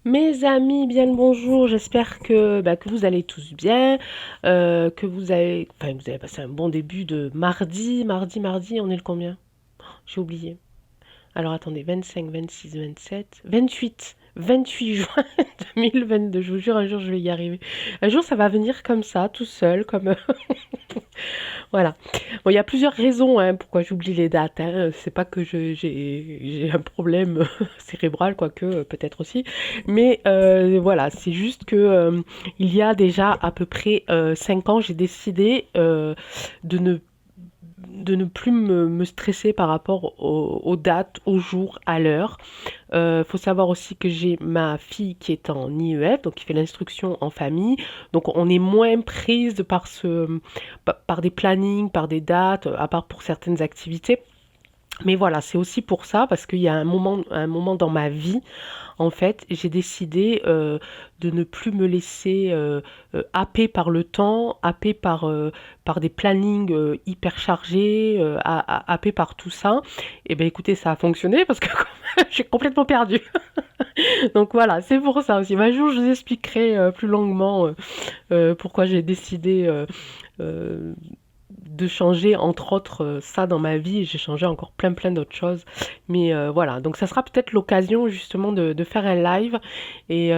Mes amis, bien le bonjour. J'espère que vous allez tous bien, que vous avez passé un bon début de mardi. Mardi, on est le combien? J'ai oublié. Alors attendez, 25, 26, 27, 28. 28 juin 2022. Je vous jure, un jour je vais y arriver. Un jour ça va venir comme ça, tout seul, comme voilà. Bon, il y a plusieurs raisons hein, pourquoi j'oublie les dates. Hein. C'est pas que j'ai un problème cérébral, quoique peut-être aussi. Mais voilà, c'est juste que il y a déjà à peu près 5 ans, j'ai décidé de ne plus me stresser par rapport aux dates, aux jours, à l'heure. Faut savoir aussi que j'ai ma fille qui est en IEF, donc qui fait l'instruction en famille. Donc on est moins prise par des plannings, par des dates, à part pour certaines activités. Mais voilà, c'est aussi pour ça, parce qu'il y a un moment dans ma vie, en fait, j'ai décidé de ne plus me laisser happer par le temps, happer par des plannings hyper chargés, happer par tout ça. Et ben écoutez, ça a fonctionné parce que j'ai complètement perdu. Donc voilà, c'est pour ça aussi. Un jour, je vous expliquerai plus longuement pourquoi j'ai décidé euh, de changer entre autres ça dans ma vie. J'ai changé encore plein d'autres choses, mais voilà, donc ça sera peut-être l'occasion justement de faire un live. Et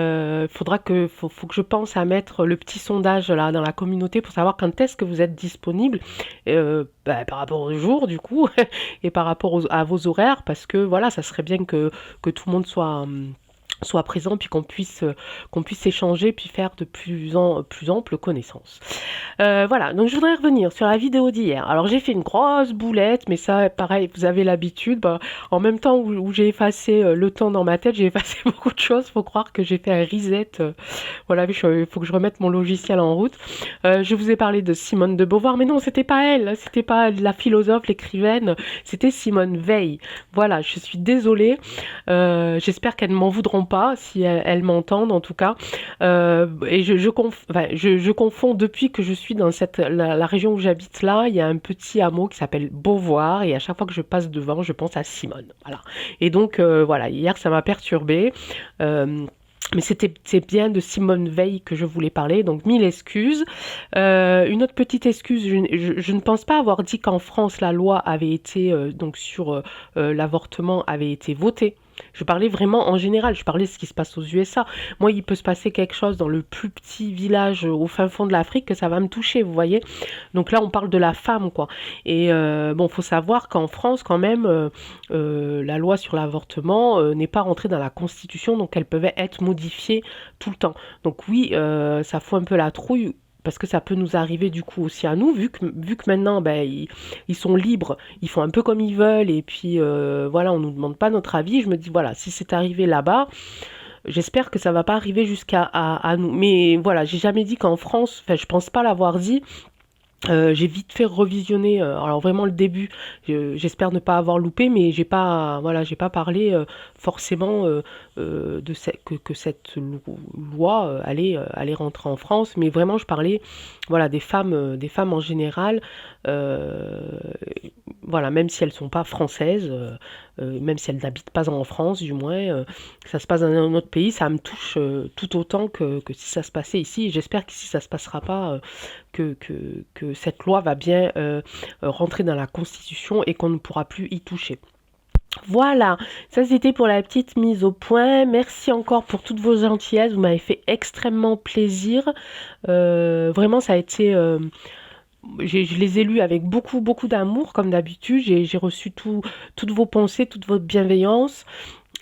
faut que je pense à mettre le petit sondage là dans la communauté pour savoir quand est-ce que vous êtes disponible, par rapport au jour du coup et par rapport à vos horaires, parce que voilà, ça serait bien que tout le monde soit présent, puis qu'on puisse échanger, puis faire de plus ample connaissance. Voilà, donc je voudrais revenir sur la vidéo d'hier. Alors j'ai fait une grosse boulette, mais ça, pareil, vous avez l'habitude. Bah, en même temps où j'ai effacé le temps dans ma tête, j'ai effacé beaucoup de choses. Faut croire que j'ai fait un reset. Voilà, il faut que je remette mon logiciel en route. Je vous ai parlé de Simone de Beauvoir, mais non, c'était pas elle. C'était pas la philosophe, l'écrivaine. C'était Simone Veil. Voilà, je suis désolée. J'espère qu'elles ne m'en voudront pas si elles m'entendent en tout cas. Et je confonds depuis que je suis dans la région où j'habite là, il y a un petit hameau qui s'appelle Beauvoir et à chaque fois que je passe devant, je pense à Simone. Voilà. Et donc voilà, hier ça m'a perturbée. Euh, mais c'est bien de Simone Veil que je voulais parler, donc mille excuses. Une autre petite excuse, je ne pense pas avoir dit qu'en France la loi avait été donc sur l'avortement avait été votée. Je parlais vraiment en général, je parlais de ce qui se passe aux USA. Moi, il peut se passer quelque chose dans le plus petit village au fin fond de l'Afrique que ça va me toucher, vous voyez. Donc là, on parle de la femme, quoi. Et bon, faut savoir qu'en France, quand même, la loi sur l'avortement n'est pas rentrée dans la Constitution, donc elle pouvait être modifiée tout le temps. Donc oui, ça fout un peu la trouille parce que ça peut nous arriver du coup aussi à nous, vu que maintenant ils sont libres, ils font un peu comme ils veulent, et puis voilà, on nous demande pas notre avis. Je me dis voilà, si c'est arrivé là-bas, j'espère que ça va pas arriver à nous. Mais voilà, j'ai jamais dit qu'en France, enfin je pense pas l'avoir dit, j'ai vite fait revisionner, alors vraiment le début, j'espère ne pas avoir loupé, mais j'ai pas parlé forcément que cette loi allait rentrer en France, mais vraiment je parlais voilà, des femmes en général, euh, voilà, même si elles sont pas françaises, même si elles n'habitent pas en France du moins, que ça se passe dans un autre pays, ça me touche tout autant que si ça se passait ici. Et j'espère qu'ici ça se passera pas, que cette loi va bien rentrer dans la Constitution et qu'on ne pourra plus y toucher. Voilà, ça c'était pour la petite mise au point. Merci encore pour toutes vos gentillesses, vous m'avez fait extrêmement plaisir. Vraiment, ça a été... je les ai lus avec beaucoup d'amour, comme d'habitude. J'ai reçu toutes vos pensées, toute votre bienveillance.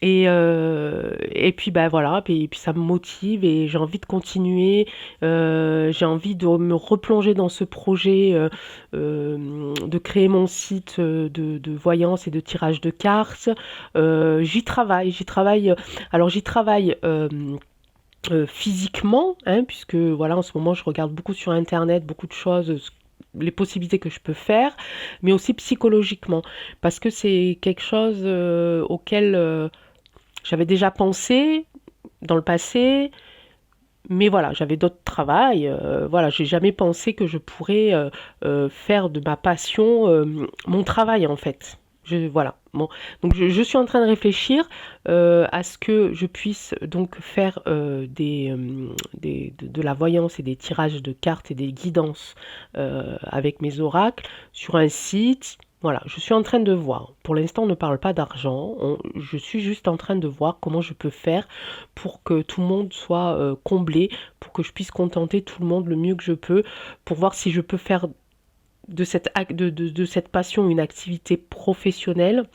Et puis ben voilà, puis ça me motive et j'ai envie de continuer, j'ai envie de me replonger dans ce projet, de créer mon site de voyance et de tirage de cartes. J'y travaille, alors j'y travaille physiquement, hein, puisque voilà, en ce moment je regarde beaucoup sur internet, beaucoup de choses, les possibilités que je peux faire, mais aussi psychologiquement, parce que c'est quelque chose auquel j'avais déjà pensé dans le passé, mais voilà, j'avais d'autres travails. Voilà, j'ai jamais pensé que je pourrais faire de ma passion mon travail en fait. Voilà. Bon, donc je suis en train de réfléchir à ce que je puisse donc faire de la voyance et des tirages de cartes et des guidances avec mes oracles sur un site. Voilà, je suis en train de voir. Pour l'instant, on ne parle pas d'argent. Je suis juste en train de voir comment je peux faire pour que tout le monde soit comblé, pour que je puisse contenter tout le monde le mieux que je peux, pour voir si je peux faire de cette passion une activité professionnelle.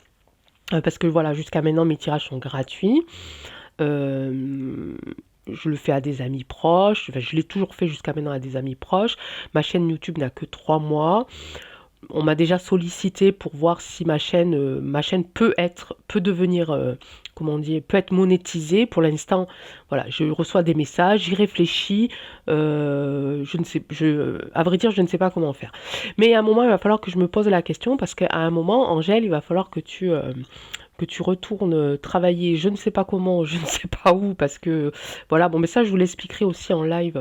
Parce que voilà, jusqu'à maintenant, mes tirages sont gratuits. Euh, je le fais à des amis proches. Enfin, je l'ai toujours fait jusqu'à maintenant à des amis proches. Ma chaîne YouTube n'a que 3 mois. On m'a déjà sollicité pour voir si ma chaîne peut devenir, comment on dit, peut être monétisée. Pour l'instant, voilà, je reçois des messages, j'y réfléchis. À vrai dire, je ne sais pas comment faire. Mais à un moment, il va falloir que je me pose la question parce qu'à un moment, Angèle, il va falloir que tu retournes travailler, je ne sais pas comment, je ne sais pas où, parce que voilà, bon, mais ça, je vous l'expliquerai aussi en live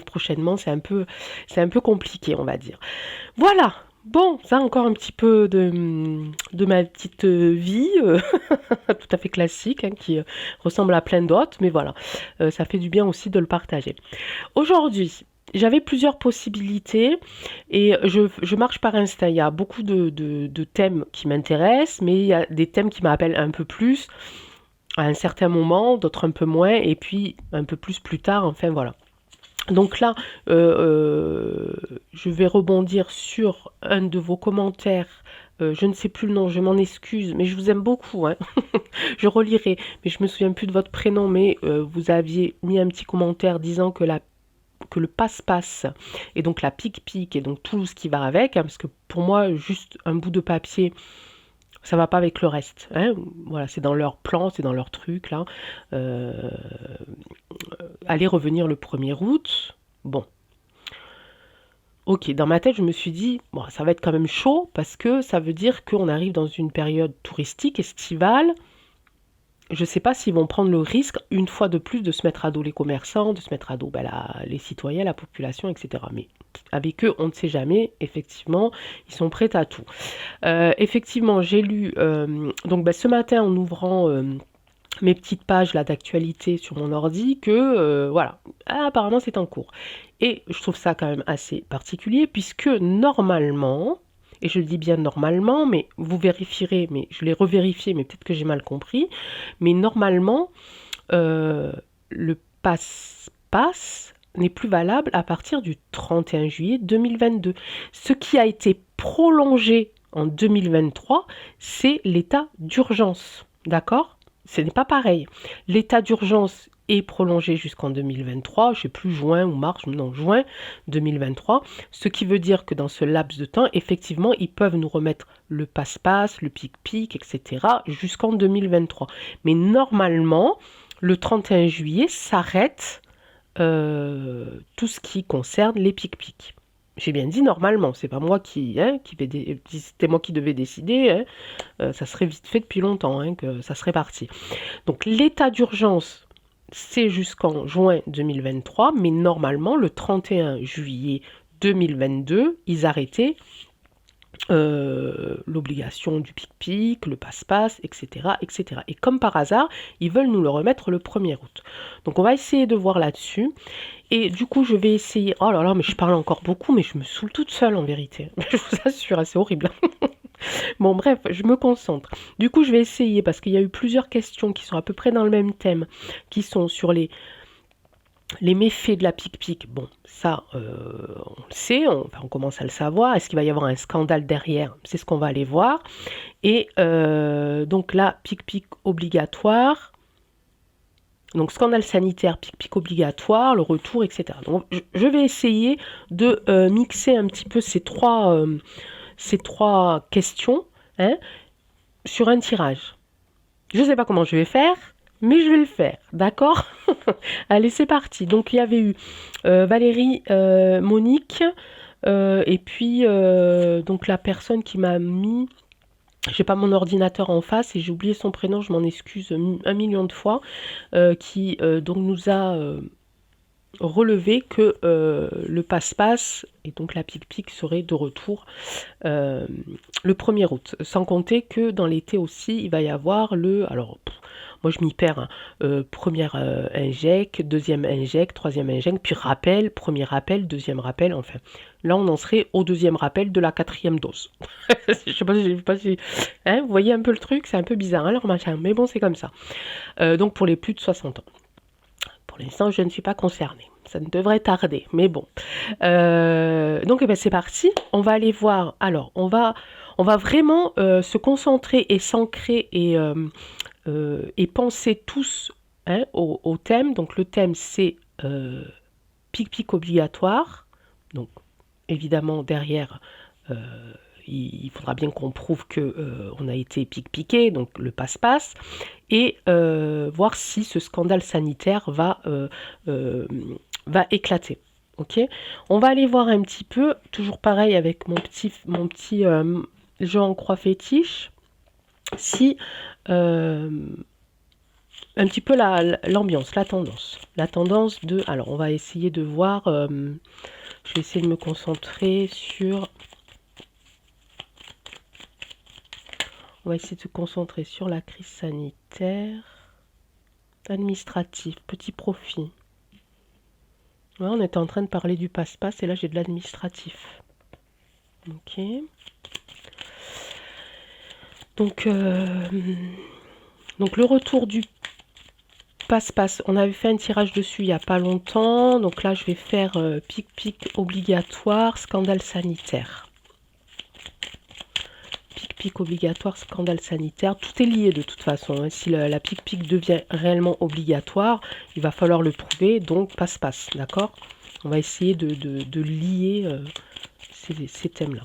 prochainement. C'est un peu compliqué, on va dire. Voilà. Bon, ça encore un petit peu de ma petite vie, tout à fait classique, hein, qui ressemble à plein d'autres, mais voilà, ça fait du bien aussi de le partager. Aujourd'hui, j'avais plusieurs possibilités et je marche par Insta. Il y a beaucoup de thèmes qui m'intéressent, mais il y a des thèmes qui m'appellent un peu plus à un certain moment, d'autres un peu moins, et puis un peu plus tard, enfin voilà. Donc là, je vais rebondir sur un de vos commentaires. Je ne sais plus le nom, je m'en excuse, mais je vous aime beaucoup, hein. Je relirai, mais je me souviens plus de votre prénom, mais vous aviez mis un petit commentaire disant que le passe-passe et donc la pique-pique et donc tout ce qui va avec, hein, parce que pour moi, juste un bout de papier, ça va pas avec le reste, hein. Voilà, c'est dans leur plan, c'est dans leur truc là. Euh, Aller revenir le 1er août. Bon, ok, dans ma tête, je me suis dit, bon, ça va être quand même chaud parce que ça veut dire qu'on arrive dans une période touristique, estivale. Je ne sais pas s'ils vont prendre le risque, une fois de plus, de se mettre à dos les commerçants, de se mettre à dos les citoyens, la population, etc. Mais avec eux, on ne sait jamais. Effectivement, ils sont prêts à tout. Effectivement, j'ai lu, donc ce matin, en ouvrant mes petites pages là d'actualité sur mon ordi, que voilà, apparemment c'est en cours. Et je trouve ça quand même assez particulier puisque normalement, et je le dis bien normalement, mais vous vérifierez, mais je l'ai revérifié, mais peut-être que j'ai mal compris, mais normalement, euh, le passe-passe n'est plus valable à partir du 31 juillet 2022. Ce qui a été prolongé en 2023, c'est l'état d'urgence. D'accord? Ce n'est pas pareil. L'état d'urgence est prolongé jusqu'en 2023, je ne sais plus, juin ou mars, non, juin 2023, ce qui veut dire que dans ce laps de temps, effectivement, ils peuvent nous remettre le passe-passe, le pic-pic, etc., jusqu'en 2023. Mais normalement, le 31 juillet s'arrête tout ce qui concerne les pic-pics. J'ai bien dit normalement, c'est pas moi c'était moi qui devais décider, hein, ça serait vite fait depuis longtemps, hein, que ça serait parti. Donc l'état d'urgence, c'est jusqu'en juin 2023, mais normalement le 31 juillet 2022, ils arrêtaient l'obligation du pic-pic, le passe-passe, etc., etc. Et comme par hasard, ils veulent nous le remettre le 1er août. Donc on va essayer de voir là-dessus. Et du coup, je vais essayer... Oh là là, mais je parle encore beaucoup, mais je me saoule toute seule en vérité. Je vous assure, c'est horrible. Bon, bref, je me concentre. Du coup, je vais essayer, parce qu'il y a eu plusieurs questions qui sont à peu près dans le même thème, qui sont sur les méfaits de la pic-pic. Bon, ça, on le sait, on commence à le savoir. Est-ce qu'il va y avoir un scandale derrière? C'est ce qu'on va aller voir. Et donc là, pic-pic obligatoire. Donc scandale sanitaire, pic-pic obligatoire, le retour, etc. Donc je vais essayer de mixer un petit peu ces trois questions, hein, sur un tirage. Je ne sais pas comment je vais faire, mais je vais le faire, d'accord? Allez, c'est parti. Donc il y avait eu Valérie, Monique, et puis donc la personne qui m'a mis... J'ai pas mon ordinateur en face et j'ai oublié son prénom, je m'en excuse 1 million de fois, qui donc nous a relever que le passe-passe et donc la pique-pique serait de retour le 1er août. Sans compter que dans l'été aussi, il va y avoir le... Alors, moi je m'y perds. Hein, première inject, deuxième inject, troisième inject, puis rappel, premier rappel, deuxième rappel, enfin. Là, on en serait au deuxième rappel de la 4e dose. Je sais pas si hein, vous voyez un peu le truc, c'est un peu bizarre, hein, leur machin, mais bon, c'est comme ça. Donc pour les plus de 60 ans. Pour l'instant, je ne suis pas concernée. Ça ne devrait tarder, mais bon. Donc, eh ben, c'est parti. On va aller voir. Alors, on va vraiment se concentrer et s'ancrer et penser tous hein, au thème. Donc, le thème, c'est pic-pic obligatoire. Donc, évidemment, derrière, euh, il faudra bien qu'on prouve que on a été pic-piqué, donc le passe-passe, et voir si ce scandale sanitaire va éclater. Ok, on va aller voir un petit peu, toujours pareil avec mon petit jeu en croix fétiche, si un petit peu l'ambiance, la tendance de. Alors, on va essayer de voir. Je vais essayer de me concentrer sur. On va essayer de se concentrer sur la crise sanitaire. Administratif, petit profit. Ouais, on était en train de parler du passe-passe et là j'ai de l'administratif. Ok. Donc le retour du passe-passe, on avait fait un tirage dessus il n'y a pas longtemps. Donc là je vais faire pic-pic obligatoire, scandale sanitaire. Pic-pic obligatoire, scandale sanitaire. Tout est lié de toute façon. Hein. Si la pic-pic devient réellement obligatoire, il va falloir le prouver. Donc passe-passe, d'accord? On va essayer de lier ces thèmes-là.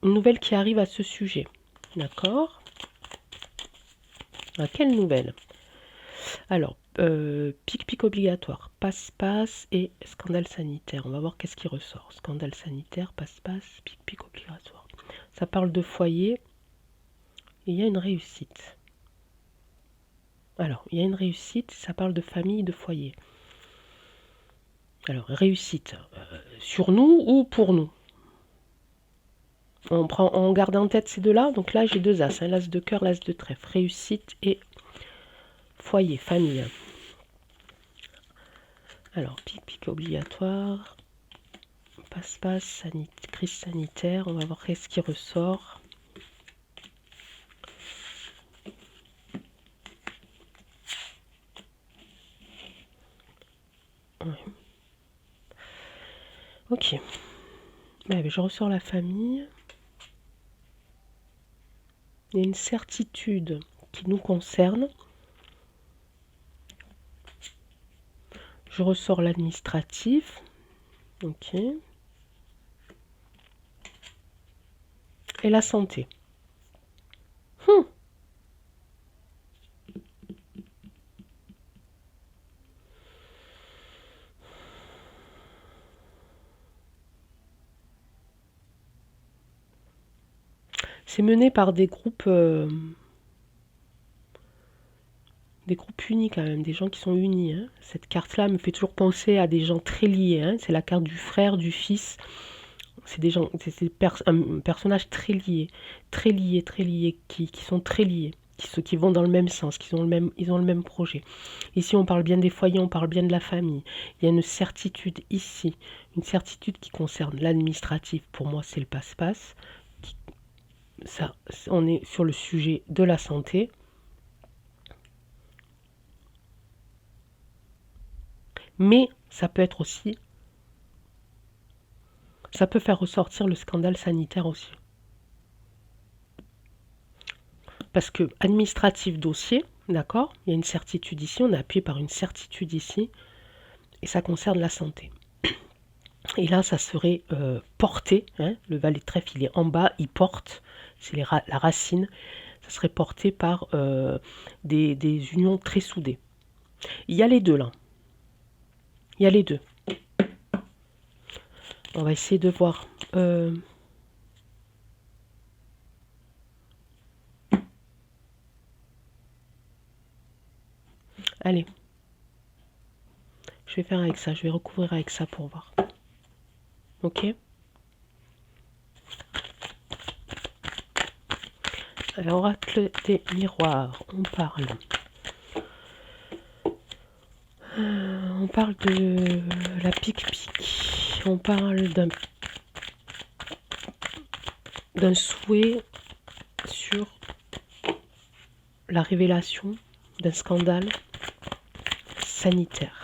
Une nouvelle qui arrive à ce sujet. D'accord? Quelle nouvelle? Alors, pic-pic obligatoire, passe-passe et scandale sanitaire. On va voir qu'est-ce qui ressort. Scandale sanitaire, passe-passe, pic-pic obligatoire. Ça parle de foyer et il y a une réussite. Alors, il y a une réussite, ça parle de famille, de foyer. Alors, réussite, sur nous ou pour nous? On garde en tête ces deux-là. Donc là, j'ai deux as, hein, l'as de cœur, l'as de trèfle. Réussite et foyer, famille. Alors, pic-pic obligatoire, passe-passe, crise sanitaire. On va voir ce qui ressort. Ouais. Ok. Je ressors la famille. Il y a une certitude qui nous concerne. Je ressors l'administratif. Ok. Et la santé. C'est mené par des groupes unis quand même, des gens qui sont unis. Hein. Cette carte-là me fait toujours penser à des gens très liés. Hein. C'est la carte du frère, du fils. C'est des gens, un personnage très lié, qui sont très liés, qui vont dans le même sens, ils ont le même projet. Ici, on parle bien des foyers, on parle bien de la famille. Il y a une certitude ici, une certitude qui concerne l'administratif. Pour moi, c'est le passe-passe. Ça, on est sur le sujet de la santé. Mais ça peut être aussi, ça peut faire ressortir le scandale sanitaire aussi. Parce que administratif dossier, d'accord, il y a une certitude ici, on est appuyé par une certitude ici, et ça concerne la santé. Et là, ça serait porté, hein, le valet de trèfle, il est en bas, il porte, c'est la racine, ça serait porté par des unions très soudées. Il y a les deux là. Il y a les deux. On va essayer de voir. Allez. Je vais faire avec ça, je vais recouvrir avec ça pour voir. Ok? Alors, oracle des miroirs, on parle. On parle de la pique-pique. On parle d'un souhait sur la révélation d'un scandale sanitaire.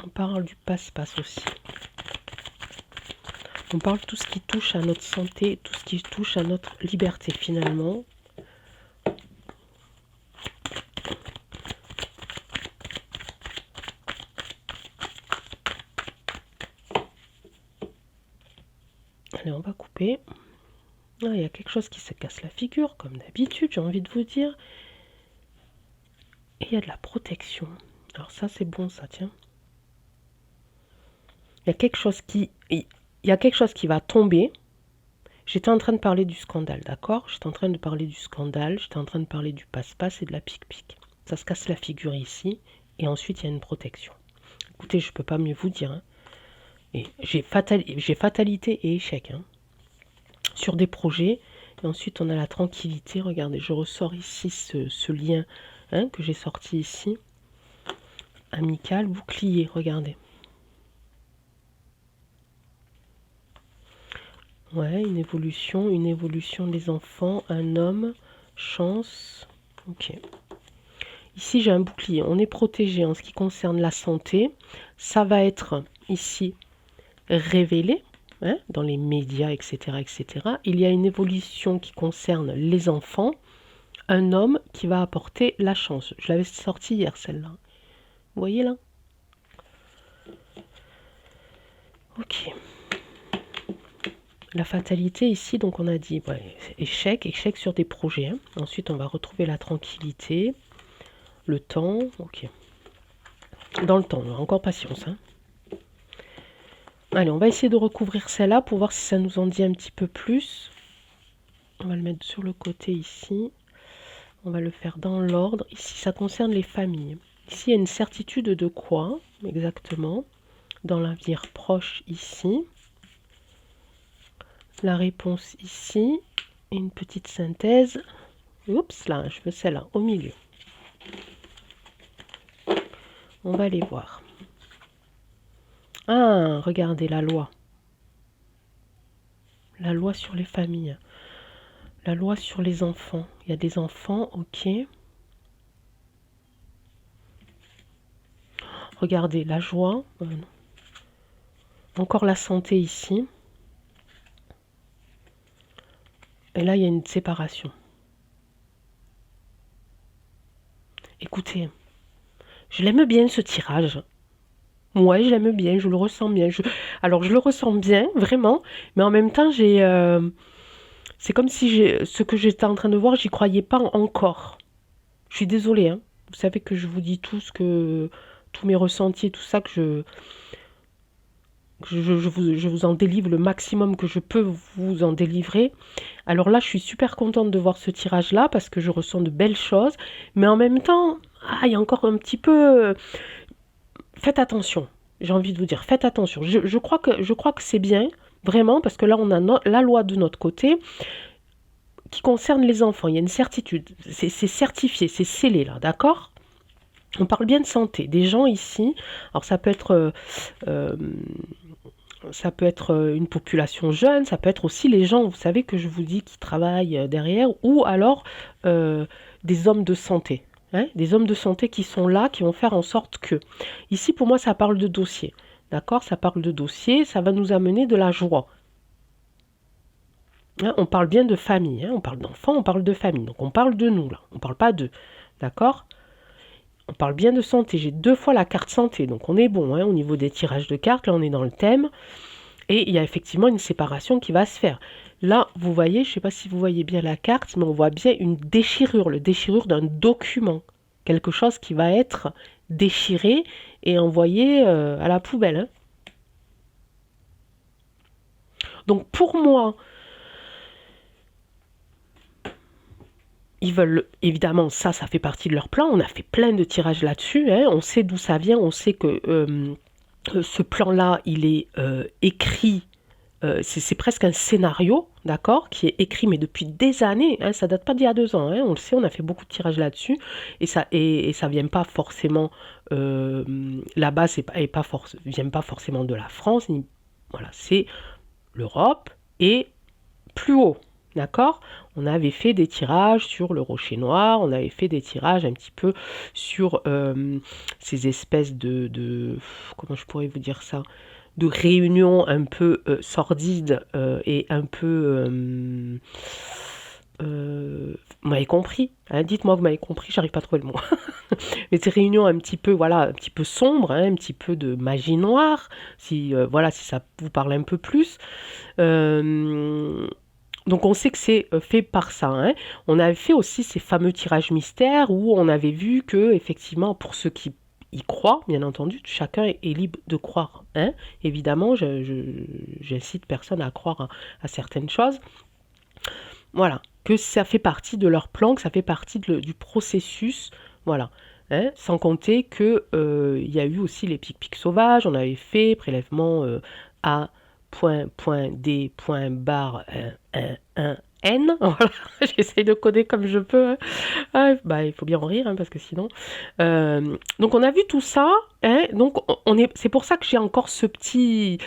On parle du passe-passe aussi. On parle de tout ce qui touche à notre santé, tout ce qui touche à notre liberté finalement. Allez, on va couper. Ah, il y a quelque chose qui se casse la figure, comme d'habitude, j'ai envie de vous dire. Et il y a de la protection. Alors ça, c'est bon, ça, tiens. Il y a quelque chose qui va tomber. J'étais en train de parler du scandale, d'accord? J'étais en train de parler du scandale, j'étais en train de parler du passe-passe et de la pique-pique. Ça se casse la figure ici, et ensuite il y a une protection. Écoutez, je ne peux pas mieux vous dire. Hein. Et j'ai fatalité et échec. Hein. Sur des projets, et ensuite on a la tranquillité. Regardez, je ressors ici ce lien que j'ai sorti ici. Amical, bouclier, regardez. Ouais, une évolution des enfants, un homme, chance. Ok. Ici, j'ai un bouclier. On est protégé en ce qui concerne la santé. Ça va être ici révélé dans les médias, etc., etc. Il y a une évolution qui concerne les enfants. Un homme qui va apporter la chance. Je l'avais sortie hier, celle-là. Vous voyez là? Ok. La fatalité ici, donc on a dit échec sur des projets. Hein. Ensuite, on va retrouver la tranquillité, le temps. Ok. Dans le temps, encore patience. Hein. Allez, on va essayer de recouvrir celle-là pour voir si ça nous en dit un petit peu plus. On va le mettre sur le côté ici. On va le faire dans l'ordre. Ici, ça concerne les familles. Ici, il y a une certitude de quoi exactement? Dans l'avenir proche ici. La réponse ici. Et une petite synthèse. Oups, là, je veux celle-là, au milieu. On va aller voir. Ah, regardez la loi. La loi sur les familles. La loi sur les enfants. Il y a des enfants, ok. Regardez, la joie. Encore la santé ici. Et là, il y a une séparation. Écoutez, je l'aime bien ce tirage. Ouais, je l'aime bien, je le ressens bien. Alors, je le ressens bien, vraiment. Mais en même temps, c'est comme si ce que j'étais en train de voir, j'y croyais pas encore. Je suis désolée, hein. Vous savez que je vous dis tous mes ressentis, tout ça, que je vous en délivre le maximum que je peux vous en délivrer. Alors là, je suis super contente de voir ce tirage-là parce que je ressens de belles choses. Mais en même temps, il y a encore un petit peu... Faites attention, j'ai envie de vous dire, faites attention. Je crois que c'est bien, vraiment, parce que là, on a la loi de notre côté qui concerne les enfants. Il y a une certitude, c'est certifié, c'est scellé là, d'accord? On parle bien de santé. Des gens ici, alors ça peut être une population jeune, ça peut être aussi les gens, vous savez que je vous dis, qui travaillent derrière, ou alors des hommes de santé. Hein, des hommes de santé qui sont là, qui vont faire en sorte que... Ici, pour moi, ça parle de dossier. D'accord? Ça parle de dossier, ça va nous amener de la joie. Hein, on parle bien de famille, hein, on parle d'enfants, on parle de famille. Donc on parle de nous, là. On ne parle pas d'eux. D'accord? On parle bien de santé. J'ai 2 fois la carte santé, donc on est bon hein, au niveau des tirages de cartes. Là, on est dans le thème. Et il y a effectivement une séparation qui va se faire. Là, vous voyez, je ne sais pas si vous voyez bien la carte, mais on voit bien une déchirure, le déchirure d'un document. Quelque chose qui va être déchiré et envoyé à la poubelle. Hein. Donc pour moi, ils veulent, évidemment, ça fait partie de leur plan. On a fait plein de tirages là-dessus, hein. On sait d'où ça vient, on sait que ce plan-là, il est écrit, c'est presque un scénario, d'accord, qui est écrit, mais depuis des années, hein, ça date pas d'il y a 2 ans, hein, on le sait, on a fait beaucoup de tirages là-dessus, et ça vient pas forcément, la base vient pas forcément de la France, voilà, c'est l'Europe, et plus haut, d'accord? On avait fait des tirages sur le rocher noir, on avait fait des tirages un petit peu sur ces espèces comment je pourrais vous dire ça? De réunions un peu sordides et un peu... vous m'avez compris, hein, dites-moi vous m'avez compris, j'arrive pas à trouver le mot. Mais ces réunions un petit peu, voilà, un petit peu sombres, hein, un petit peu de magie noire, si, voilà, si ça vous parle un peu plus. Euh, donc on sait que c'est fait par ça, hein. On avait fait aussi ces fameux tirages mystères où on avait vu que, effectivement, pour ceux qui y croient, bien entendu, chacun est libre de croire, hein. Évidemment, j'incite personne à croire à certaines choses. Voilà, que ça fait partie de leur plan, que ça fait partie du processus, voilà. Hein. Sans compter que il y a eu aussi les pics sauvages, on avait fait prélèvement A, point D, barre, 1, N. Voilà, j'essaye de coder comme je peux. Hein. Ah, bah, il faut bien en rire, hein, parce que sinon... donc on a vu tout ça, hein, donc c'est pour ça que j'ai encore ce petit...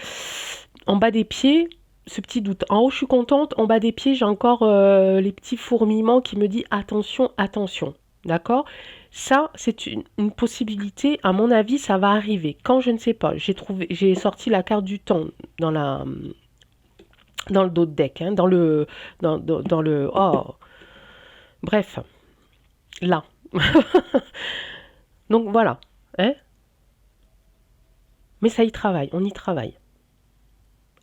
En bas des pieds, ce petit doute. En haut, je suis contente. En bas des pieds, j'ai encore les petits fourmillements qui me disent attention, attention. D'accord? Ça, c'est une possibilité. À mon avis, ça va arriver. Quand je ne sais pas, j'ai sorti la carte du temps dans le dos de deck, hein, dans le. Oh, bref, là. Donc voilà, hein. Mais ça y travaille, on y travaille.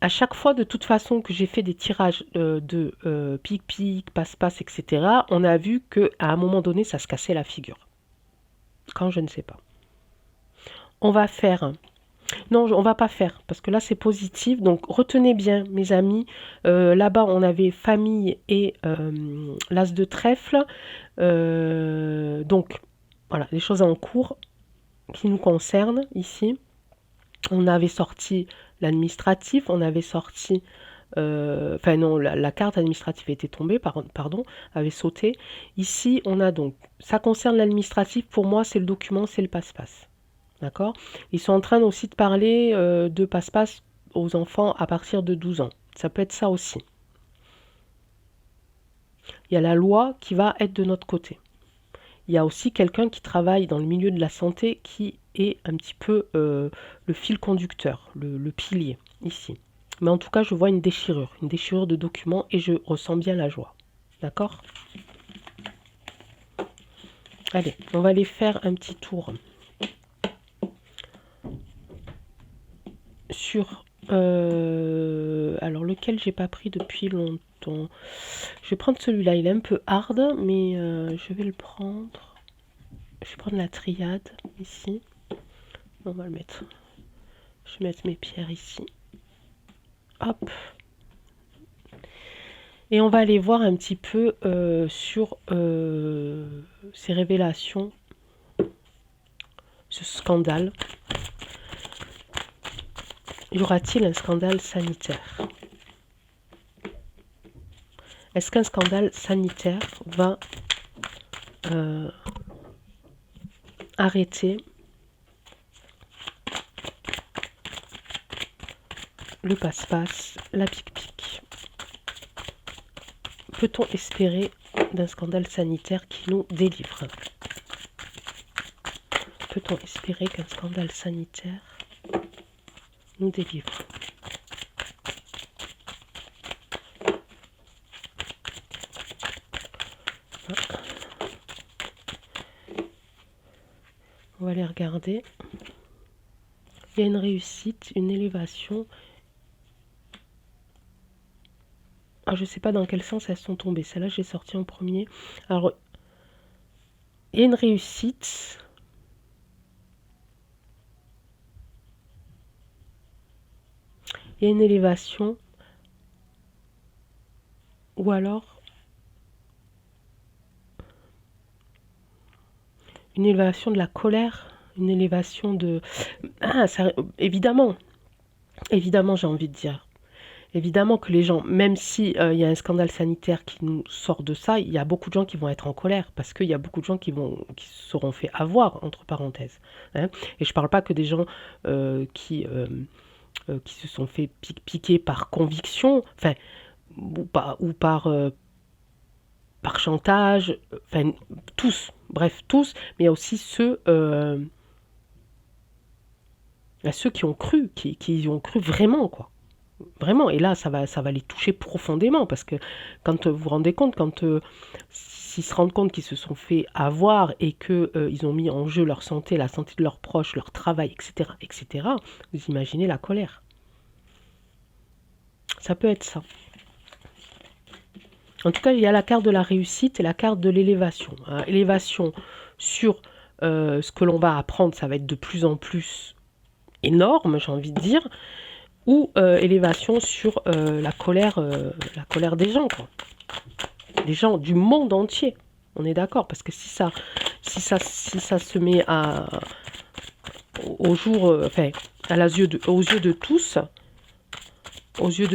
À chaque fois, de toute façon, que j'ai fait des tirages de pic-pic, passe-passe, etc., on a vu qu'à un moment donné, ça se cassait la figure. Quand je ne sais pas. On va faire... Non, on va pas faire, parce que là, c'est positif. Donc, retenez bien, mes amis. Là-bas, on avait famille et l'as de trèfle. Donc, voilà, les choses en cours qui nous concernent ici. On avait sorti l'administratif, on avait sorti enfin non, la carte administrative était tombée, pardon, avait sauté. Ici, on a donc, ça concerne l'administratif, pour moi, c'est le document, c'est le passe-passe. D'accord? Ils sont en train aussi de parler de passe-passe aux enfants à partir de 12 ans. Ça peut être ça aussi. Il y a la loi qui va être de notre côté. Il y a aussi quelqu'un qui travaille dans le milieu de la santé qui est un petit peu le fil conducteur, le pilier, ici. Mais en tout cas, je vois une déchirure de documents et je ressens bien la joie. D'accord? Allez, on va aller faire un petit tour sur... alors, lequel j'ai pas pris depuis longtemps. Je vais prendre celui-là, il est un peu hard, mais je vais le prendre. Je vais prendre la triade, ici. On va le mettre. Je vais mettre mes pierres ici. Hop. Et on va aller voir un petit peu sur ces révélations, ce scandale. Y aura-t-il un scandale sanitaire? Est-ce qu'un scandale sanitaire va arrêter le passe-passe, la pic-pic? Peut-on espérer d'un scandale sanitaire qui nous délivre? Peut-on espérer qu'un scandale sanitaire nous délivre? On va aller regarder. Il y a une réussite, une élévation. Ah, je ne sais pas dans quel sens elles sont tombées. Celle-là, j'ai sorti en premier. Alors, il y a une réussite. Il y a une élévation. Ou alors... Une élévation de la colère, une élévation de... Ah, ça, évidemment, évidemment, j'ai envie de dire. Évidemment que les gens, même si y a un scandale sanitaire qui nous sort de ça, il y a beaucoup de gens qui vont être en colère parce qu'il y a beaucoup de gens qui se seront fait avoir, entre parenthèses, hein. Et je parle pas que des gens qui se sont fait piquer par conviction, enfin, ou par chantage, enfin, tous, bref, tous, mais il y a aussi ceux qui ont cru, qui y ont cru vraiment, quoi. Vraiment, et là, ça va les toucher profondément, parce que quand vous vous rendez compte, quand s'ils se rendent compte qu'ils se sont fait avoir et qu'ils ils ont mis en jeu leur santé, la santé de leurs proches, leur travail, etc., etc., vous imaginez la colère. Ça peut être ça. En tout cas, il y a la carte de la réussite et la carte de l'élévation. Élévation sur ce que l'on va apprendre, ça va être de plus en plus énorme, j'ai envie de dire, ou élévation sur la colère des gens, quoi. Des gens du monde entier. On est d'accord, parce que si ça se met au jour, enfin, aux yeux de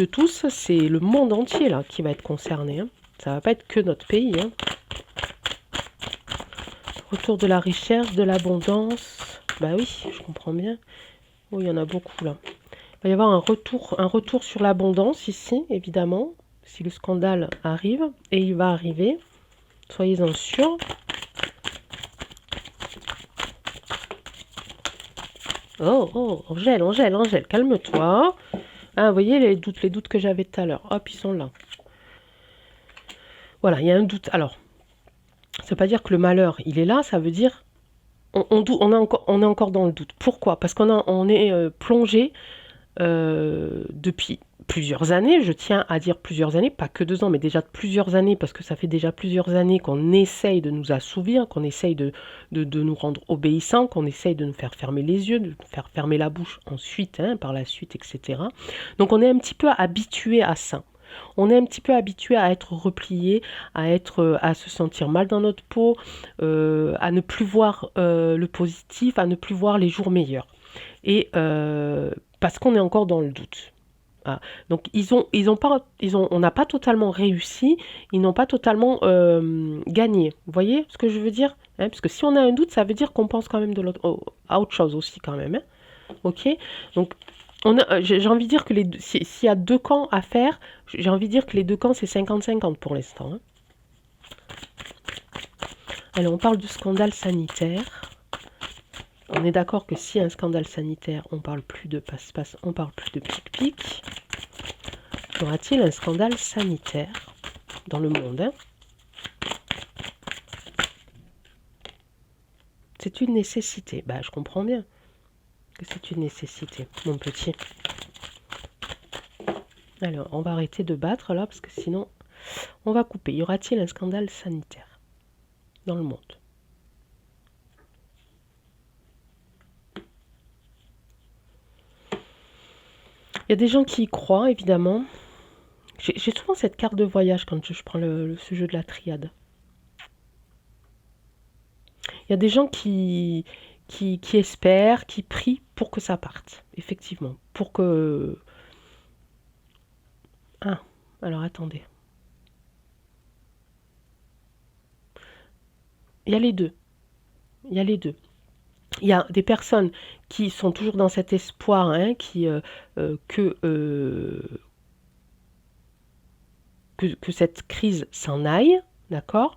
tous, c'est le monde entier là qui va être concerné, hein. Ça va pas être que notre pays, hein. Retour de la richesse, de l'abondance. Bah oui, je comprends bien. Oh, il y en a beaucoup là. Il va y avoir un retour sur l'abondance ici, évidemment, si le scandale arrive, et il va arriver. Soyez-en sûrs. Oh, oh, Angèle, calme-toi. Ah, vous voyez les doutes que j'avais tout à l'heure. Hop, ils sont là. Voilà, il y a un doute. Alors, ça ne veut pas dire que le malheur, il est là, ça veut dire on est encore dans le doute. Pourquoi? Parce qu'on est plongé depuis plusieurs années, je tiens à dire plusieurs années, pas que 2 ans, mais déjà plusieurs années, parce que ça fait déjà plusieurs années qu'on essaye de nous assouvir, qu'on essaye de nous rendre obéissants, qu'on essaye de nous faire fermer les yeux, de nous faire fermer la bouche ensuite, hein, par la suite, etc. Donc on est un petit peu habitué à ça. On est un petit peu habitué à être replié, à se sentir mal dans notre peau, à ne plus voir le positif, à ne plus voir les jours meilleurs. Et parce qu'on est encore dans le doute. Voilà. Donc on n'a pas totalement réussi, ils n'ont pas totalement gagné. Vous voyez ce que je veux dire, hein? Parce que si on a un doute, ça veut dire qu'on pense quand même à autre chose aussi quand même, hein. Ok. Donc j'ai envie de dire que s'il y a 2 camps à faire, j'ai envie de dire que les 2 camps c'est 50-50 pour l'instant, hein. Allez, on parle du scandale sanitaire. On est d'accord que si y a un scandale sanitaire, on parle plus de passe-passe, on parle plus de pic-pic. Y aura-t-il un scandale sanitaire dans le monde, hein? C'est une nécessité. Bah, je comprends bien que c'est une nécessité, mon petit. Alors, on va arrêter de battre là, parce que sinon, on va couper. Y aura-t-il un scandale sanitaire dans le monde? Il y a des gens qui y croient, évidemment. J'ai souvent cette carte de voyage quand je prends ce jeu de la triade. Il y a des gens qui espèrent, qui prient pour que ça parte, effectivement. Pour que... Ah, alors attendez. Il y a les deux. Il y a les deux. Il y a des personnes qui sont toujours dans cet espoir, hein, que cette crise s'en aille, d'accord?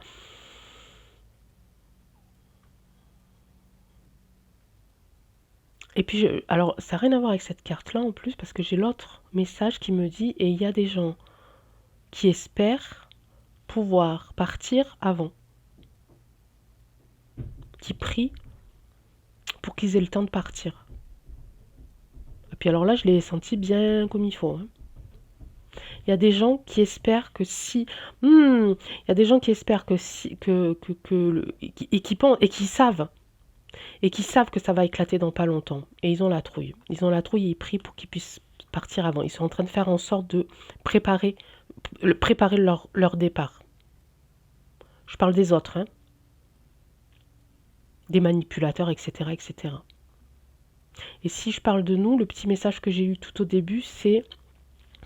Et puis, alors, ça n'a rien à voir avec cette carte-là en plus, parce que j'ai l'autre message qui me dit, et il y a des gens qui espèrent pouvoir partir avant, qui prient pour qu'ils aient le temps de partir. Et puis alors là, je l'ai senti bien comme il faut, hein. Il y a des gens qui espèrent que si, il y a des gens qui espèrent que si, et qui pensent, et qui savent que ça va éclater dans pas longtemps. Et ils ont la trouille. Ils ont la trouille et ils prient pour qu'ils puissent partir avant. Ils sont en train de faire en sorte de préparer leur départ. Je parle des autres, hein. des manipulateurs, etc., etc. Et si je parle de nous, le petit message que j'ai eu tout au début, c'est,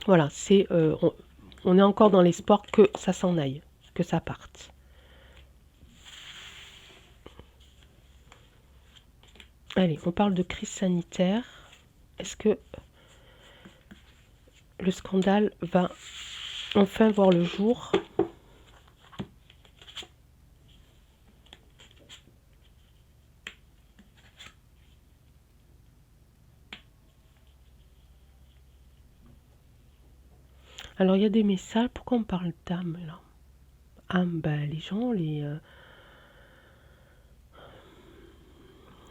voilà, c'est, on est encore dans l'espoir que ça s'en aille, que ça parte. Allez, on parle de crise sanitaire. Est-ce que le scandale va enfin voir le jour? Alors, il y a des messages. Pourquoi on parle d'âme, là? Âme, ben, les gens,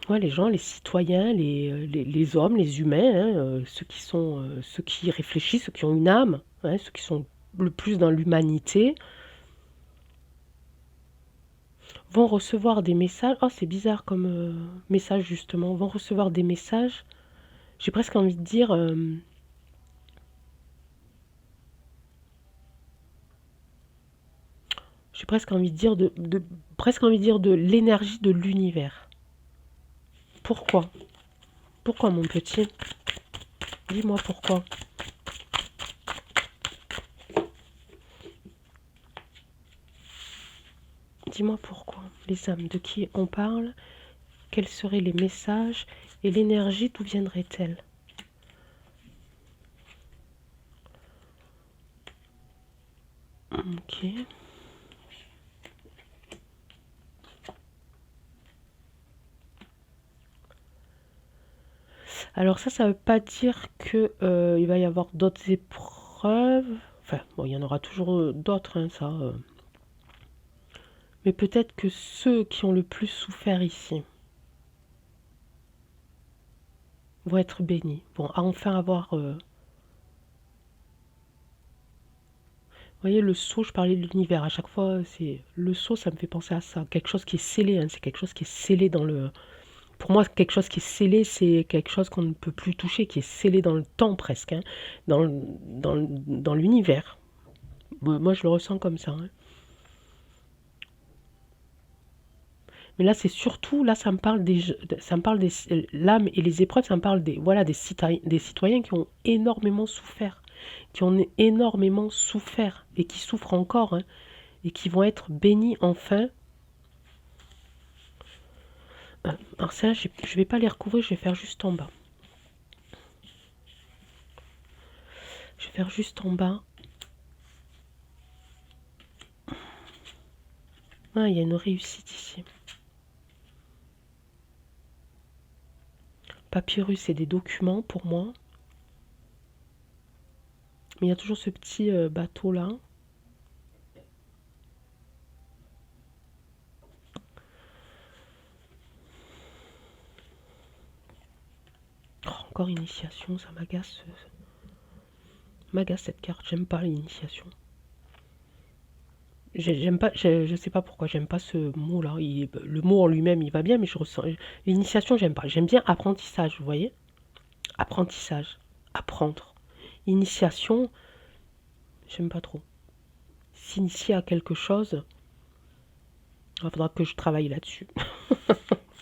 ouais, les gens, les citoyens, les hommes, les humains, hein, ceux qui réfléchissent, ceux qui ont une âme, hein, ceux qui sont le plus dans l'humanité, vont recevoir des messages. Oh, c'est bizarre comme message, justement. Vont recevoir des messages. J'ai presque envie de dire. J'ai presque envie de dire presque envie de dire de l'énergie de l'univers. Pourquoi? Pourquoi, mon petit? Dis-moi pourquoi. Dis-moi pourquoi. Les âmes, de qui on parle? Quels seraient les messages? Et l'énergie, d'où viendrait-elle? Ok. Alors ça veut pas dire que il va y avoir d'autres épreuves. Enfin, bon, il y en aura toujours d'autres, hein, ça. Mais peut-être que ceux qui ont le plus souffert ici vont être bénis, vont enfin avoir... vous voyez, le sceau, je parlais de l'univers. À chaque fois, c'est le sceau, ça me fait penser à ça. Quelque chose qui est scellé, hein, c'est quelque chose qui est scellé dans le... Pour moi, quelque chose qui est scellé, c'est quelque chose qu'on ne peut plus toucher, qui est scellé dans le temps presque, hein, dans l'univers. Moi, je le ressens comme ça, hein. Mais là, c'est surtout, là, ça me parle des, l'âme et les épreuves, ça me parle des, voilà, des citoyens qui ont énormément souffert, qui ont énormément souffert et qui souffrent encore, hein, et qui vont être bénis enfin. Alors ça, je vais pas les recouvrir, je vais faire juste en bas. Je vais faire juste en bas. Ah, il y a une réussite ici. Papyrus, c'est des documents pour moi. Mais il y a toujours ce petit bateau là. Oh, encore initiation, ça m'agace. M'agace cette carte, j'aime pas l'initiation. J'aime pas, je sais pas pourquoi, j'aime pas ce mot-là. Le mot en lui-même, il va bien, mais je ressens. L'initiation, j'aime pas. J'aime bien apprentissage, vous voyez? Apprentissage. Apprendre. Initiation, j'aime pas trop. S'initier à quelque chose, il faudra que je travaille là-dessus.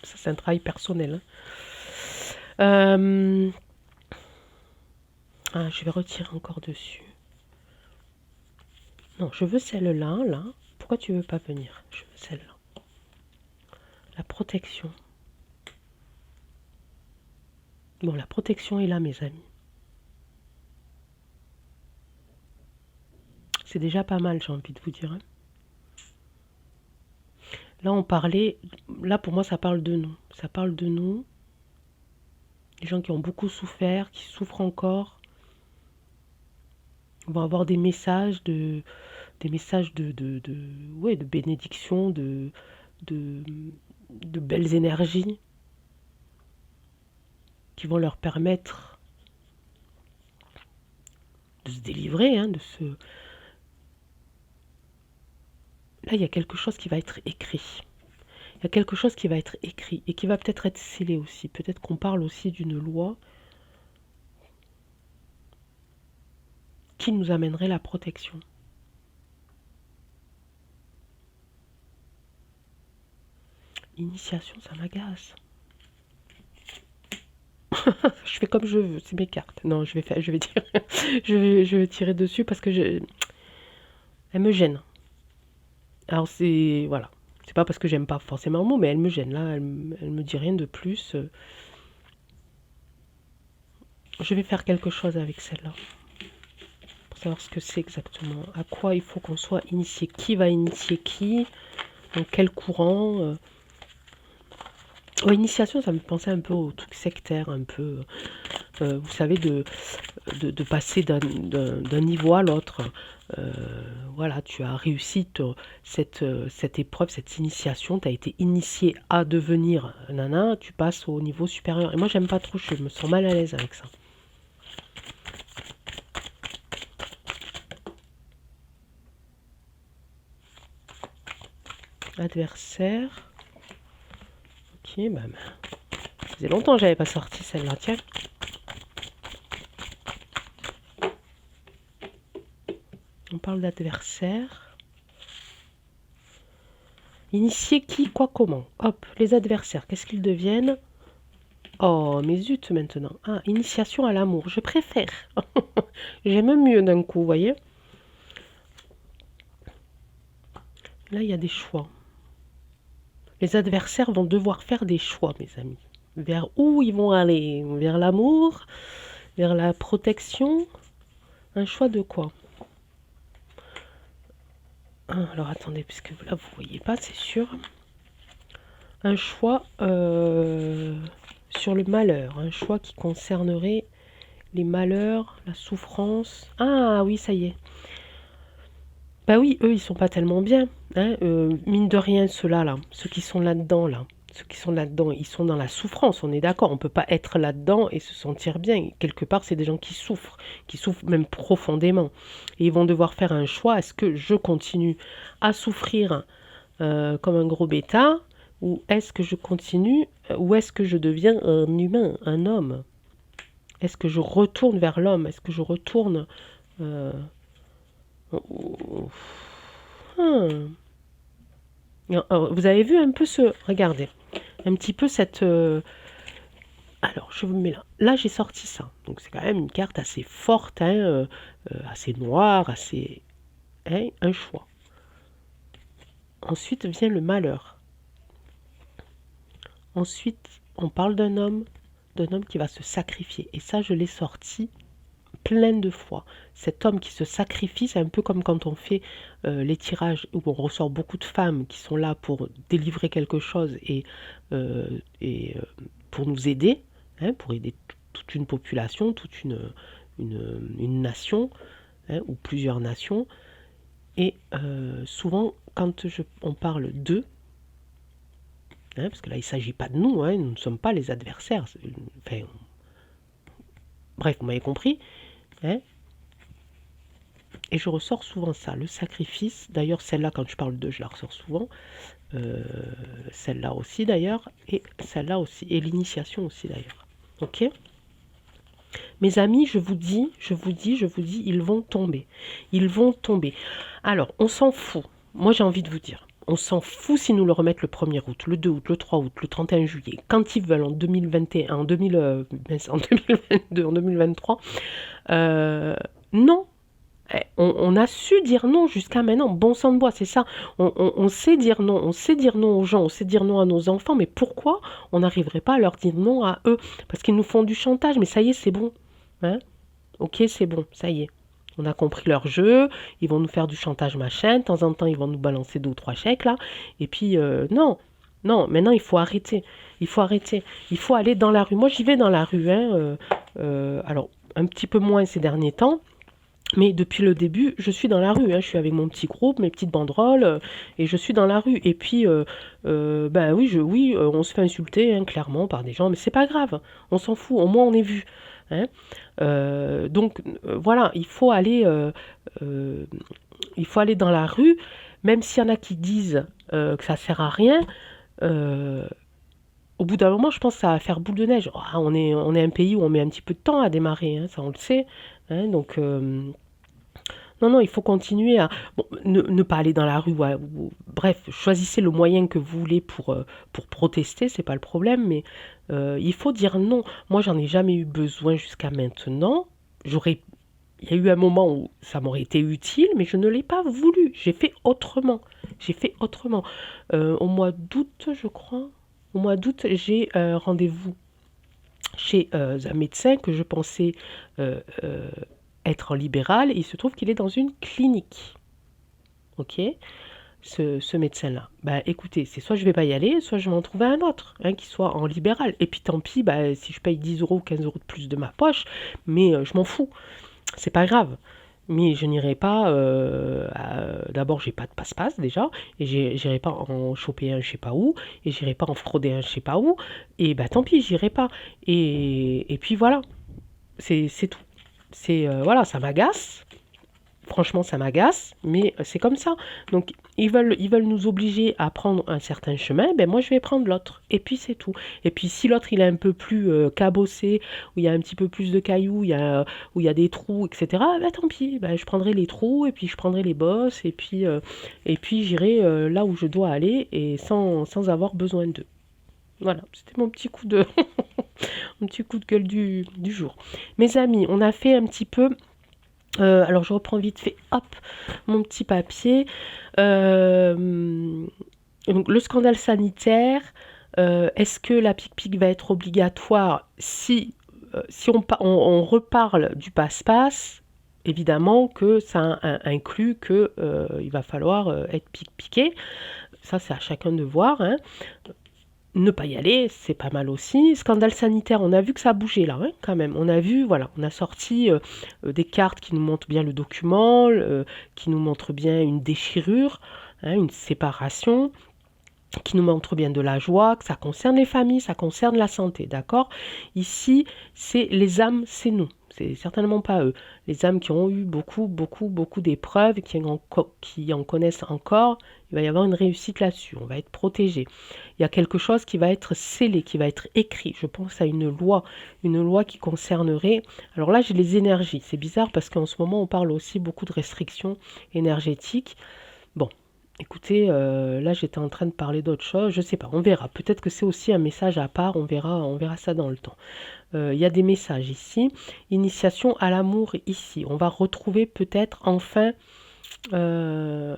Ça, c'est un travail personnel, hein. Je vais retirer encore dessus. Non, je veux celle-là, là. Pourquoi tu veux pas venir? Je veux celle-là. La protection. Bon, la protection est là, mes amis. C'est déjà pas mal, j'ai envie de vous dire, hein. Là, on parlait... Là, pour moi, ça parle de nous. Ça parle de nous. Les gens qui ont beaucoup souffert, qui souffrent encore, vont avoir des messages ouais, de bénédiction, de, de belles énergies qui vont leur permettre de se délivrer, hein, de se... Là, il y a quelque chose qui va être écrit. Il y a quelque chose qui va être écrit et qui va peut-être être scellé aussi. Peut-être qu'on parle aussi d'une loi qui nous amènerait la protection. Initiation, ça m'agace. Je fais comme je veux, c'est mes cartes. Non, je vais dire, je vais tirer dessus parce que elle me gêne. Alors c'est, voilà, c'est pas parce que j'aime pas forcément le mot, mais elle me gêne là, elle me dit rien de plus. Je vais faire quelque chose avec celle-là pour savoir ce que c'est exactement, à quoi il faut qu'on soit initié, qui va initier qui, dans quel courant. Initiation, ça me pensait un peu au truc sectaire, un peu, vous savez, de passer d'un niveau à l'autre. Voilà, tu as réussi cette épreuve, cette initiation, tu as été initié à devenir nana, tu passes au niveau supérieur. Et moi, j'aime pas trop, je me sens mal à l'aise avec ça. Adversaire. Ok, bah, ça faisait longtemps que j'avais pas sorti celle-là, tiens. On parle d'adversaire. Initier qui, quoi, comment. Hop, les adversaires, qu'est-ce qu'ils deviennent? Oh, mais zut maintenant. Ah, initiation à l'amour, je préfère. J'aime mieux d'un coup, vous voyez. Là, il y a des choix. Les adversaires vont devoir faire des choix, mes amis. Vers où ils vont aller? Vers l'amour? Vers la protection? Un choix de quoi? Alors attendez, puisque là vous voyez pas, c'est sûr. Un choix sur le malheur. Un choix qui concernerait les malheurs, la souffrance. Ah oui, ça y est. Bah oui, eux, ils sont pas tellement bien. Hein, mine de rien, ceux-là, là, ceux qui sont là-dedans, là, ceux qui sont là-dedans, ils sont dans la souffrance, on est d'accord. On peut pas être là-dedans et se sentir bien. Quelque part, c'est des gens qui souffrent même profondément. Et ils vont devoir faire un choix. Est-ce que je continue à souffrir comme un gros bêta, ou est-ce que je continue, ou est-ce que je deviens un humain, un homme? Est-ce que je retourne vers l'homme? Est-ce que je retourne... euh, Hmm. Alors, vous avez vu un peu ce... Regardez, un petit peu cette... Alors, je vous mets là. Là, j'ai sorti ça. Donc, c'est quand même une carte assez forte, hein, assez noire, assez... Hein, un choix. Ensuite vient le malheur. Ensuite, on parle d'un homme qui va se sacrifier. Et ça, je l'ai sorti plein de fois. Cet homme qui se sacrifie, c'est un peu comme quand on fait les tirages où on ressort beaucoup de femmes qui sont là pour délivrer quelque chose euh, pour nous aider, hein, pour aider toute une population, toute une nation, hein, ou plusieurs nations. Et souvent, quand on parle d'eux, hein, parce que là, il ne s'agit pas de nous, hein, nous ne sommes pas les adversaires. Enfin, bref, vous m'avez compris. Hein, et je ressors souvent ça, le sacrifice. D'ailleurs, celle-là, quand je parle d'eux, je la ressors souvent. Celle-là aussi, d'ailleurs. Et celle-là aussi. Et l'initiation aussi, d'ailleurs. Ok? Mes amis, je vous dis, ils vont tomber. Ils vont tomber. Alors, on s'en fout. Moi, j'ai envie de vous dire. On s'en fout si nous le remettent le 1er août, le 2 août, le 3 août, le 31 juillet, quand ils veulent, en 2021, en 2022, en 2023. Non, on a su dire non jusqu'à maintenant. Bon sang de bois, c'est ça. On sait dire non. On sait dire non aux gens. On sait dire non à nos enfants. Mais pourquoi on n'arriverait pas à leur dire non à eux? Parce qu'ils nous font du chantage. Mais ça y est, c'est bon. Hein, ok, c'est bon. Ça y est. On a compris leur jeu. Ils vont nous faire du chantage machin. De temps en temps, ils vont nous balancer 2 ou 3 chèques là. Et puis, non. Non, maintenant, il faut arrêter. Il faut arrêter. Il faut aller dans la rue. Moi, j'y vais dans la rue. Hein, alors, un petit peu moins ces derniers temps. Mais depuis le début, je suis dans la rue, hein. Je suis avec mon petit groupe, mes petites banderoles, et je suis dans la rue. Et puis, ben oui, on se fait insulter, hein, clairement, par des gens, mais c'est pas grave, on s'en fout, au moins on est vu. Hein. Donc voilà, il faut aller dans la rue, même s'il y en a qui disent que ça sert à rien. euh, Au bout d'un moment, je pense que ça va faire boule de neige. Ah, on est un pays où on met un petit peu de temps à démarrer, hein, ça on le sait. Hein, Non, non, il faut continuer à bon, ne pas aller dans la rue. Bref, choisissez le moyen que vous voulez pour protester, c'est pas le problème, mais il faut dire non. Moi, j'en ai jamais eu besoin jusqu'à maintenant. J'aurais, il y a eu un moment où ça m'aurait été utile, mais je ne l'ai pas voulu. J'ai fait autrement. J'ai fait autrement. Au mois d'août, je crois. Au mois d'août, j'ai un rendez-vous chez un médecin que je pensais euh, euh, être en libéral, et il se trouve qu'il est dans une clinique. Ok, ce médecin-là. Bah écoutez, c'est soit je vais pas y aller, soit je vais en trouver un autre, hein, qui soit en libéral. Et puis tant pis, bah, si je paye 10 euros ou 15 euros de plus de ma poche, mais je m'en fous, c'est pas grave. Mais je n'irai pas. D'abord, j'ai pas de passe-passe déjà, et j'irai pas en choper un je sais pas où, et j'irai pas en frauder un je sais pas où, et bah tant pis, j'irai pas. Et puis voilà, c'est tout. C'est voilà, ça m'agace. Franchement, ça m'agace, mais c'est comme ça. Donc, ils veulent nous obliger à prendre un certain chemin, ben moi je vais prendre l'autre. Et puis c'est tout. Et puis si l'autre il est un peu plus cabossé, où il y a un petit peu plus de cailloux, où il y a des trous, etc., ben tant pis, ben, je prendrai les trous, et puis je prendrai les bosses, et puis j'irai là où je dois aller, et sans avoir besoin d'eux. Voilà, c'était mon petit coup de, mon petit coup de gueule du jour. Mes amis, on a fait un petit peu alors je reprends vite fait, hop, mon petit papier. Euh, donc, le scandale sanitaire, est-ce que la pique-pique va être obligatoire si on reparle du passe-passe? Évidemment que ça inclut que il va falloir être pique-piqué. Ça, c'est à chacun de voir, hein. Ne pas y aller, c'est pas mal aussi. Scandale sanitaire, on a vu que ça a bougé là, hein, quand même. On a vu, voilà, on a sorti des cartes qui nous montrent bien le document, qui nous montrent bien une déchirure, hein, une séparation, qui nous montre bien de la joie, que ça concerne les familles, ça concerne la santé, d'accord? Ici, c'est les âmes, c'est nous. C'est certainement pas eux. Les âmes qui ont eu beaucoup, beaucoup, beaucoup d'épreuves, qui en connaissent encore, il va y avoir une réussite là-dessus. On va être protégé. Il y a quelque chose qui va être scellé, qui va être écrit. Je pense à une loi qui concernerait. Alors là, j'ai les énergies. C'est bizarre parce qu'en ce moment, on parle aussi beaucoup de restrictions énergétiques. Bon, écoutez, là j'étais en train de parler d'autre chose, je sais pas, on verra. Peut-être que c'est aussi un message à part, on verra ça dans le temps. Il y a des messages ici. Initiation à l'amour ici. On va retrouver peut-être enfin euh,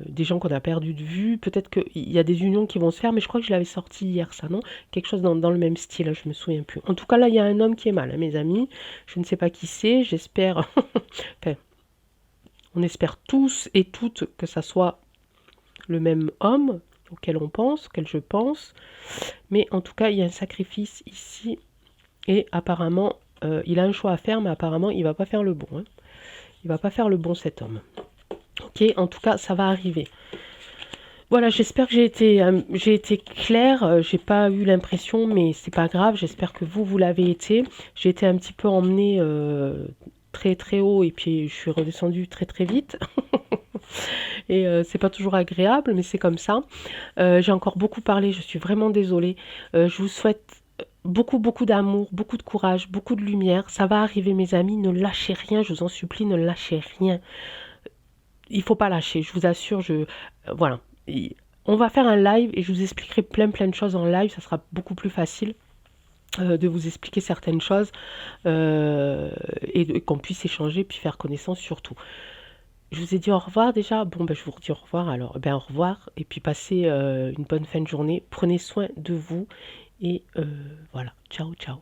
des gens qu'on a perdu de vue. Peut-être qu'il y a des unions qui vont se faire, mais je crois que je l'avais sorti hier, ça, non? Quelque chose dans le même style, je me souviens plus. En tout cas, là, il y a un homme qui est mal, hein, mes amis. Je ne sais pas qui c'est, j'espère. Enfin, on espère tous et toutes que ça soit le même homme auquel je pense. Mais en tout cas, il y a un sacrifice ici. Et apparemment, il a un choix à faire, mais apparemment, il va pas faire le bon, hein. Il va pas faire le bon, cet homme. Ok, en tout cas, ça va arriver. Voilà, j'espère que j'ai été claire. J'ai pas eu l'impression, mais c'est pas grave. J'espère que vous l'avez été. J'ai été un petit peu emmenée très très haut et puis je suis redescendue très très vite. Et c'est pas toujours agréable, mais c'est comme ça. J'ai encore beaucoup parlé, je suis vraiment désolée. Je vous souhaite beaucoup, beaucoup d'amour, beaucoup de courage, beaucoup de lumière. Ça va arriver, mes amis. Ne lâchez rien, je vous en supplie, ne lâchez rien. Il faut pas lâcher, je vous assure. Voilà. On va faire un live et je vous expliquerai plein, plein de choses en live. Ça sera beaucoup plus facile de vous expliquer certaines choses et qu'on puisse échanger puis faire connaissance surtout. Je vous ai dit au revoir déjà. Bon, ben, je vous redis au revoir alors. Ben, au revoir et puis passez une bonne fin de journée. Prenez soin de vous et voilà. Ciao, ciao.